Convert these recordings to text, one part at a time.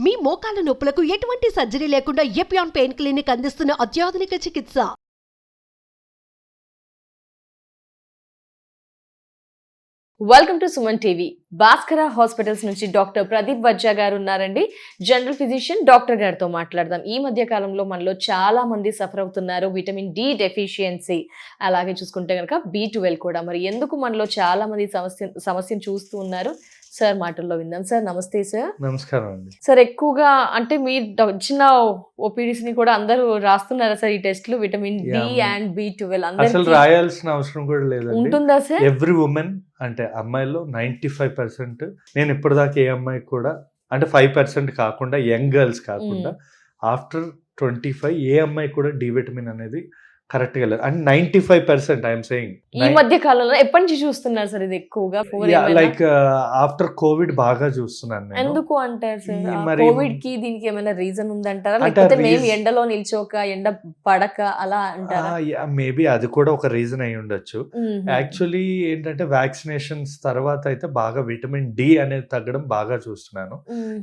మీ మోకాల నొప్పులకు ఎటువంటి సర్జరీ లేకుండా ఎపియాన్ పెయిన్ క్లినిక్ అందిస్తున్న అత్యాధునిక చికిత్స. Welcome to Suman TV. Bhaskara hospitals నుంచి డాక్టర్ ప్రదీప్ వజ్జా గారు ఉన్నారండి, జనరల్ ఫిజిషియన్. డాక్టర్ గారితో మాట్లాడదాం. ఈ మధ్య కాలంలో మనలో చాలా మంది సఫర్ అవుతున్నారు విటమిన్ డి డెఫిషియన్సీ, అలాగే చూసుకుంటే కనుక B12 కూడా. మరి ఎందుకు మనలో చాలా మంది సమస్యను చూస్తూ ఉన్నారు? సార్ మాటల్లో విందాం. సార్ నమస్తే. సార్ నమస్కారం అండి. సార్ ఎక్కువగా అంటే మీరు వచ్చిన ఓపీడీస్ ని కూడా అందరూ రాస్తున్నారా సార్ ఈ టెస్ట్లు విటమిన్ డి అండ్ B12? అసలు రాయాల్సిన అవసరం కూడా లేదు. ఉంటుందా సార్? ఎవ్రీ ఉమెన్ అంటే అమ్మాయిలో 95%, నేను ఇప్పటిదాకా ఏ అమ్మాయి కూడా అంటే 5% కాకుండా, యంగ్ గర్ల్స్ కాకుండా ఆఫ్టర్ 25 ఏ అమ్మాయి కూడా డి విటమిన్ అనేది కరెక్ట్ గా లేదు. And 95% I'm saying. ఈ మధ్య కాలంలో ఎప్పటి నుంచి చూస్తున్నారు సార్ ఇది ఎక్కువగా? లైక్ ఆఫ్టర్ కోవిడ్ బాగా చూస్తున్నాను. ఎందుకు అంటారు సార్? కోవిడ్ కి దీనికి ఏమైనా రీజన్ ఉందంటారా, లేకపోతే మేము ఎండలో నిల్చోక ఎండ పడక అలా అంటారా? మేబీ అది కూడా ఒక రీజన్ అయి ఉండొచ్చు. యాక్చువల్లీ ఏంటంటే వ్యాక్సినేషన్స్ తర్వాత అయితే బాగా విటమిన్ డి అనేది తగ్గడం బాగా చూస్తున్నాను.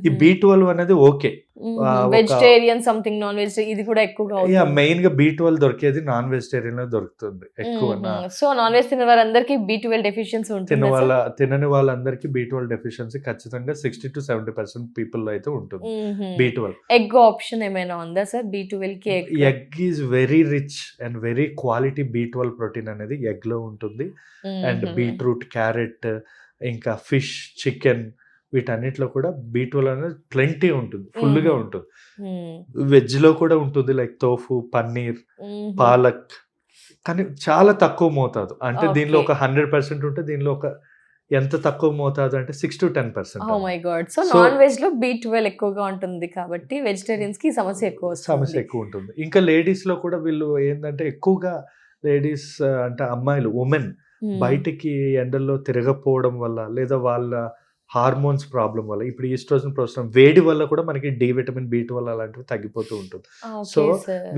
ఈ B12 అనేది okay, vegetarian something non vegetarian ఇది కూడా ఎక్కువగా మెయిన్ గా B12 దొరికేది నాన్ వెజిటేరియన్ లో దొరుకుతుంది ఎక్కువ. సో నాన్ వెజ్ తినే వారందరికీ B12 డెఫిషియన్సీ ఉంటుంది. తినని వాళ్ళందరికీ B12 డెఫిషియన్సీ ఖచ్చితంగా 60 to 70% పీపుల్ లో అయితే ఉంటుంది. B12 ఎగ్ ఆప్షన్ ఏమైనా ఉందా సార్ B12 కి? Egg is very rich and very quality B12 protein అనేది ఎగ్ లో ఉంటుంది. అండ్ బీట్రూట్, క్యారెట్, ఇంకా ఫిష్, చికెన్ వీటన్నిటిలో కూడా B12 అనేది ప్లెంటీ ఉంటుంది, ఫుల్ గా ఉంటుంది. వెజ్ లో కూడా ఉంటుంది, లైక్ తోఫు, పన్నీర్, పాలక్, కానీ చాలా తక్కువ మోతాదు. అంటే దీనిలో ఒక 100% ఉంటే దీనిలో ఒక ఎంత తక్కువ మోతాదు అంటే 6 to 10%. Oh my god. So non veg లో B12 ఎక్కువగా ఉంటుంది కాబట్టి వెజిటేరియన్స్ కి సమస్య ఎక్కువ ఉంటుంది. ఇంకా లేడీస్ లో కూడా వీళ్ళు ఏంటంటే ఎక్కువగా లేడీస్ అంటే అమ్మాయిలు, ఉమెన్ బయటికి ఎండల్లో తిరగపోవడం వల్ల, లేదా వాళ్ళ హార్మోన్స్ ప్రాబ్లం వల్ల, ఇప్పుడు ఈస్ట్రోజన్, ప్రొజెస్టెరాన్ వేడి వల్ల కూడా మనకి డి విటమిన్ B12 అలాంటివి తగ్గిపోతూ ఉంటుంది. సో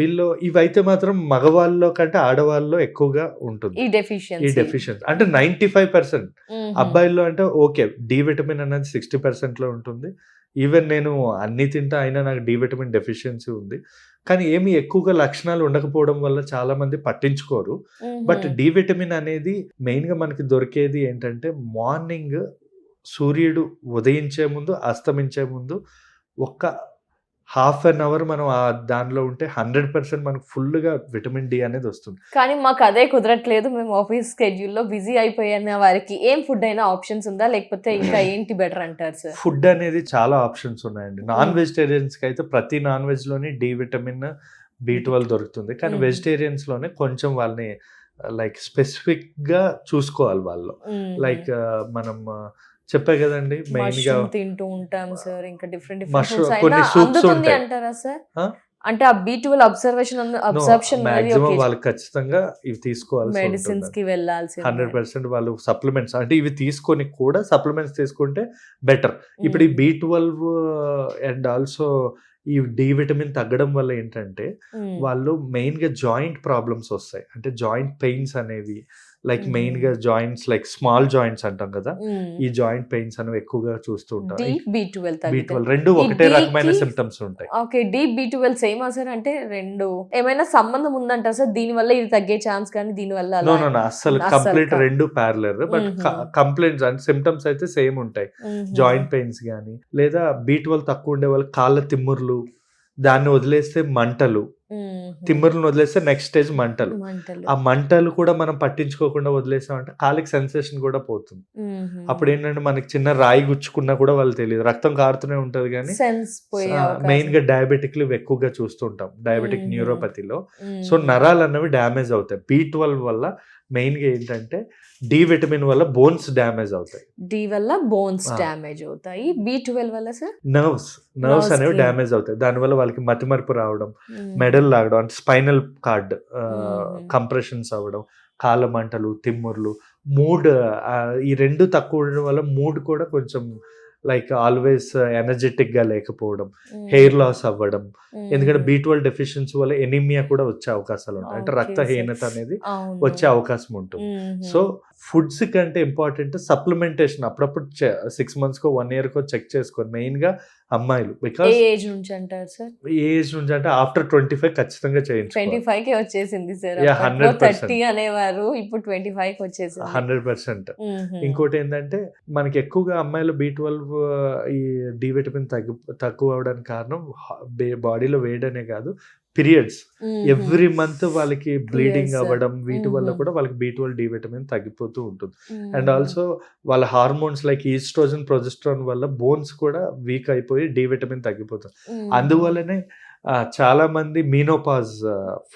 వీళ్ళు ఇవైతే మాత్రం మగవాళ్ళలో కంటే ఆడవాళ్ళలో ఎక్కువగా ఉంటుంది ఈ డెఫిషియన్సీ. అంటే 95% అబ్బాయిల్లో అంటే ఓకే, డి విటమిన్ అనేది 60% లో ఉంటుంది. ఈవెన్ నేను అన్ని తింటా అయినా నాకు డి విటమిన్ డెఫిషియన్సీ ఉంది. కానీ ఏమి ఎక్కువగా లక్షణాలు ఉండకపోవడం వల్ల చాలా మంది పట్టించుకోరు. బట్ డి విటమిన్ అనేది మెయిన్ గా మనకి దొరికేది ఏంటంటే మార్నింగ్ సూర్యుడు ఉదయించే ముందు, అస్తమించే ముందు ఒక్క ½ an hour మనం దానిలో ఉంటే 100% మనకు ఫుల్ గా విటమిన్ డి అనేది వస్తుంది. కానీ మాకు అదే కుదరట్లేదు, మేము ఆఫీస్ స్కెడ్యూల్లో బిజీ అయిపోయిన వారికి ఏం ఫుడ్ అయినా ఆప్షన్స్ ఉందా, లేకపోతే ఇంకా ఏంటి బెటర్ అంటారు సార్? ఫుడ్ అనేది చాలా ఆప్షన్స్ ఉన్నాయండి. నాన్ వెజిటేరియన్స్ కి అయితే ప్రతి నాన్ వెజ్ లోని డి విటమిన్, B12 దొరుకుతుంది. కానీ వెజిటేరియన్స్ లోనే కొంచెం వాళ్ళని లైక్ స్పెసిఫిక్ గా చూసుకోవాలి వాళ్ళు. లైక్ మనం చెప్పే కదండి, మెయిన్ గా తింటూ ఉంటాం సార్. ఇంకా డిఫరెంట్ కొన్ని సూప్స్ ఉంటాయి అంటారా సార్? అంటే ఆ B12 అబ్సర్ప్షన్ వాళ్ళు ఖచ్చితంగా ఇవి తీసుకోవాలి. మెడిసిన్స్ కి వెళ్ళాల్సి 100% వాళ్ళు సప్లిమెంట్స్ అంటే ఇవి తీసుకొని కూడా సప్లిమెంట్స్ తీసుకుంటే బెటర్. ఇప్పుడు ఈ B12 అండ్ ఆల్సో ఈ డి విటమిన్ తగ్గడం వల్ల ఏంటంటే వాళ్ళు మెయిన్ గా జాయింట్ ప్రాబ్లమ్స్ వస్తాయి. అంటే జాయింట్ పెయిన్స్ అనేవి, లైక్ మెయిన్ గా జాయింట్స్, లైక్ స్మాల్ జాయింట్స్ అంటాం కదా, ఈ జాయింట్ పెయిన్స్ అనేవి ఎక్కువగా చూస్తూ ఉంటాం. B12 రెండు ఒకటే రకమైన సిమ్టమ్స్ ఉంటాయి. Okay, B12 same sir? అంటే రెండు ఏమైనా సంబంధం ఉందంటారా సార్ దీని వల్ల ఇది తగ్గే ఛాన్స్? కానీ దీని వల్ల నో అసలు కంప్లీట్ రెండు ప్యారలర్. బట్ కంప్లైంట్స్ అంటే సిమ్టమ్స్ అయితే సేమ్ ఉంటాయి. జాయింట్ పెయిన్స్ కానీ, లేదా B12 తక్కువ ఉండే వాళ్ళు కాళ్ళ తిమ్ముర్లు, దాన్ని వదిలేస్తే మంటలు, తిమ్మర్లను వదిలేస్తే నెక్స్ట్ స్టేజ్ మంటలు. ఆ మంటలు కూడా మనం పట్టించుకోకుండా వదిలేసామంటే కాలికి సెన్సేషన్ కూడా పోతుంది. అప్పుడు ఏంటంటే మనకి చిన్న రాయి గుచ్చుకున్నా కూడా వాళ్ళు తెలియదు, రక్తం కారుతూనే ఉంటది. కానీ మెయిన్ గా డయాబెటిక్లు ఎక్కువగా చూస్తుంటాం, డయాబెటిక్ న్యూరోపతిలో. సో నరాలు అన్నవి డ్యామేజ్ అవుతాయి. B12 వల్ల మెయిన్ గా ఏంటంటే డి విటమిన్ వల్ల బోన్స్ డ్యామేజ్ అవుతాయి. డి వల్ల బోన్స్ డ్యామేజ్ అవుతాయి. B12 వల్ల సార్ నర్వ్స్ అనేవి డ్యామేజ్ అవుతాయి. దానివల్ల వాళ్ళకి మతిమరుపు రావడం, మెడల్ లాగడం, అంటే స్పైనల్ కార్డ్ కంప్రెషన్స్ అవ్వడం, కాళ్ళ మంటలు, తిమ్ముర్లు, మూడ్, ఈ రెండు తక్కువ ఉండడం వల్ల మూడ్ కూడా కొంచెం లైక్ ఆల్వేస్ ఎనర్జెటిక్ గా లేకపోవడం, హెయిర్ లాస్ అవ్వడం. ఎందుకంటే B12 డెఫిషియన్సీ వల్ల ఎనీమియా కూడా వచ్చే అవకాశాలు ఉంటాయి. అంటే రక్తహీనత అనేది వచ్చే అవకాశం ఉంటుంది. సో ఫుడ్స్ కంటే ఇంపార్టెంట్ సప్లిమెంటేషన్. అప్పుడప్పుడు 6 months కో 1 year కో చెక్ చేసుకొని మెయిన్ గా అమ్మాయిలు. ఏ బికాస్ ఏజ్ నుంచి అంటారు సార్? ఏ ఏజ్ నుంచి అంటే ఆఫ్టర్ 25 ఖచ్చితంగా చేయించుకోవాలి. 25 కే వచ్చేసింది సార్. Yeah, అప్పట్లో 100%. 30 అనేవారు, ఇప్పుడు 25 కి వచ్చేసింది. 100%. మ్మ్. ఇంకోటి ఏంటంటే మనకి ఎక్కువగా అమ్మాయిలు B12 ఈ డి విటమిన్ తక్కువ అవడానికి కారణం బాడీలో వేడనే కాదు, పీరియడ్స్ మ్మ్. ఎవ్రీ మంత్ వాళ్ళకి బ్లీడింగ్ Yes, sir. అవ్వడం, వీటి వల్ల Mhm. కూడా వాళ్ళకి B12 డి విటమిన్ తగ్గిపోతూ ఉంటుంది. మ్మ్. అండ్ ఆల్సో వాళ్ళ హార్మోన్స్ లైక్ ఈస్ట్రోజన్, ప్రొజెస్ట్రాన్ వల్ల బోన్స్ కూడా వీక్ అయిపోయి డి విటమిన్ తగ్గిపోతుంది. మ్మ్. అందువల్లనే చాలా మంది మీనోపాజ్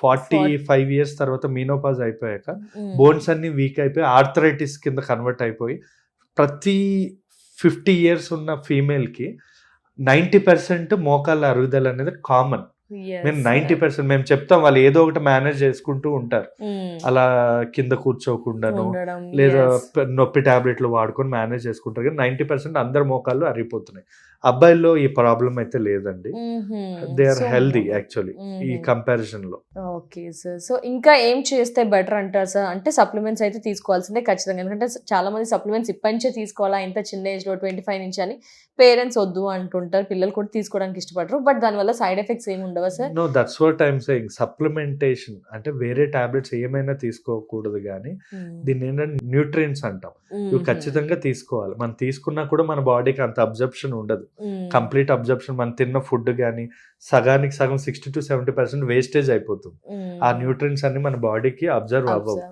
45 ఇయర్స్ తర్వాత మీనోపాజ్ అయిపోయాక మ్మ్. బోన్స్ అన్ని వీక్ అయిపోయి ఆర్థరైటిస్ కింద కన్వర్ట్ అయిపోయి ప్రతి 50 ఇయర్స్ ఉన్న ఫీమేల్ కి 90% మోకాళ్ళ అరుగుదల అనేది కామన్. Yes, మేము sir. 90% మేము చెప్తాం, వాళ్ళు ఏదో ఒకటి మేనేజ్ చేసుకుంటూ ఉంటారు, మ్మ్. అలా కింద కూర్చోకుండాను ఉండడం, లేదా yes. నొప్పి టాబ్లెట్లు వాడుకొని మేనేజ్ చేసుకుంటారు. కానీ 90% అందరు మోకాళ్ళు అరిగిపోతున్నాయి. అబ్బాయిల్లో ఈ ప్రాబ్లం అయితే లేదండి. Hmm. They are So, healthy actually ఈ మ్మ్. కంపారిజన్ లో. Okay sir. సో ఇంకా ఏం చేస్తే బెటర్ అంటారు సార్? అంటే సప్లిమెంట్స్ అయితే తీసుకోవాల్సిందే ఖచ్చితంగా, ఎందుకంటే చాలా మంది సప్లిమెంట్స్ ఇప్పటి నుంచే తీసుకోవాలా ఇంత చిన్న ఏజ్ లో 25 నుంచి అని పేరెంట్స్ వద్దు అంటుంటారు, పిల్లలు కూడా తీసుకోవడానికి ఇష్టపడరు. బట్ దానివల్ల సైడ్ ఎఫెక్ట్స్ ఏమి ఉండవా sir? No, that's what I'm saying. Supplementation అంటే వేరే టాబ్లెట్స్ ఏమైనా తీసుకోకూడదు, కానీ దీన్ని ఏంటంటే న్యూట్రియంట్స్ అంటాం. ఇవి ఖచ్చితంగా తీసుకోవాలి. మనం తీసుకున్నా కూడా మన బాడీకి అంత అబ్జర్ప్షన్ ఉండదు, కంప్లీట్ అబ్జర్ప్షన్. మనం తిన్న ఫుడ్ కానీ సగానికి సగం 60 to 70% వేస్టేజ్ అయిపోతుంది. ఆ న్యూట్రియంట్స్ అన్ని మన బాడీకి అబ్జర్వ్ అవ్వవు.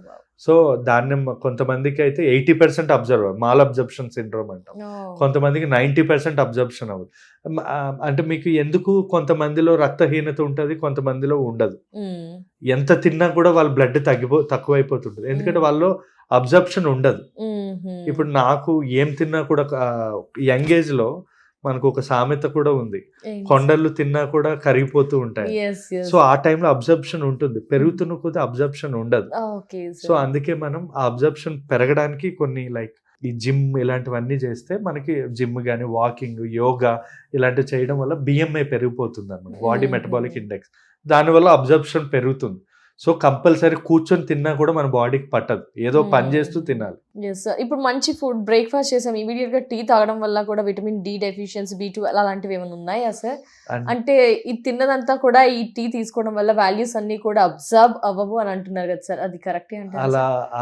సో దాన్ని కొంతమందికి అయితే 80% అబ్జర్వ్, మాల్ అబ్జర్ప్షన్ సిండ్రోమ్ అంటాం. కొంతమందికి 90% అబ్జర్ప్షన్ అవ్వదు. అంటే మీకు ఎందుకు కొంతమందిలో రక్తహీనత ఉంటుంది, కొంతమందిలో ఉండదు. ఎంత తిన్నా కూడా వాళ్ళ బ్లడ్ తక్కువైపోతుంటుంది, ఎందుకంటే వాళ్ళు అబ్జర్ప్షన్ ఉండదు. ఇప్పుడు నాకు ఏం తిన్నా కూడా యంగ్ ఏజ్ లో మనకు ఒక సామెత కూడా ఉంది, కొండలు తిన్నా కూడా కరిగిపోతూ ఉంటాయి. సో ఆ టైంలో అబ్జర్ప్షన్ ఉంటుంది, పెరుగుతున్న కొద్ది అబ్జర్ప్షన్ ఉండదు. సో అందుకే మనం ఆ అబ్జర్ప్షన్ పెరగడానికి కొన్ని లైక్ ఈ జిమ్ ఇలాంటివన్నీ చేస్తే మనకి జిమ్ కానీ వాకింగ్, యోగా ఇలాంటివి చేయడం వల్ల BMI పెరిగిపోతుంది అన్నమాట, బాడీ మెటబాలిక్ ఇండెక్స్. దానివల్ల అబ్జర్ప్షన్ పెరుగుతుంది. సో కంపల్సరీ కూర్చొని తిన్నా కూడా మన బాడీకి పట్టదు, ఏదో పని చేస్తూ తినాలి. ఇప్పుడు మంచి ఫుడ్ బ్రేక్ఫాస్ట్ చేసాం, ఇమీడియట్ గా టీ తాగడం వల్ల కూడా విటమిన్ డి డెఫిషియన్సీ, B12 అలాంటివి ఏమైనా ఉన్నాయా సార్? అంటే ఇది తిన్నదంతా కూడా ఈ టీ తీసుకోవడం వల్ల వాల్యూస్ అన్ని కూడా అబ్జర్వ్ అవ్వవు అని అంటున్నారు కదా సార్, అది కరెక్టే అంటే?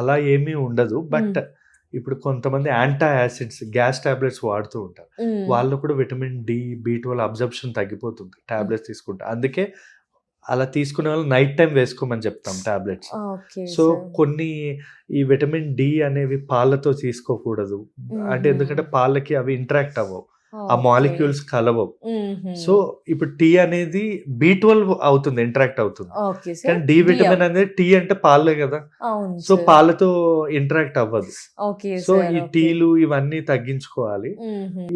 అలా ఏమీ ఉండదు. బట్ ఇప్పుడు కొంతమంది యాంటీ యాసిడ్స్ గ్యాస్ టాబ్లెట్స్ వాడుతూ ఉంటారు, వాళ్ళు కూడా విటమిన్ డి, B12 అబ్జర్ప్షన్ తగ్గిపోతుంది టాబ్లెట్స్ తీసుకుంటే. అందుకే అలా తీసుకునే వాళ్ళు నైట్ టైం వేసుకోమని చెప్తాం టాబ్లెట్స్. సో కొన్ని ఈ విటమిన్ డి అనేవి పాలతో తీసుకోకూడదు, అంటే ఎందుకంటే పాలకి అవి ఇంటరాక్ట్ అవ్వవు, ఆ మాలిక్యూల్స్ కలవవు. సో ఇప్పుడు టీ అనేది B12 అవుతుంది, ఇంటరాక్ట్ అవుతుంది, కానీ డి విటమిన్ అనేది టీ అంటే పాలే కదా, సో పాలతో ఇంటరాక్ట్ అవ్వదు. సో ఈ టీలు ఇవన్నీ తగ్గించుకోవాలి.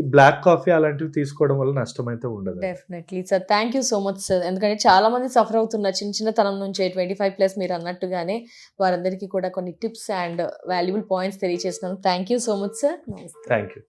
ఈ బ్లాక్ కాఫీ అలాంటివి తీసుకోవడం వల్ల నష్టం అయితే ఉండదు. Definitely sir, thank you so much sir. ఎందుకంటే చాలా మంది సఫర్ అవుతున్నారు చిన్న తనం నుంచే 25+ మీరు అన్నట్టుగానే, వారందరికీ కూడా కొన్ని టిప్స్ అండ్ వాల్యుబుల్ పాయింట్స్ తెలియజేస్తున్నాను. Thank you so much sir. Thank you.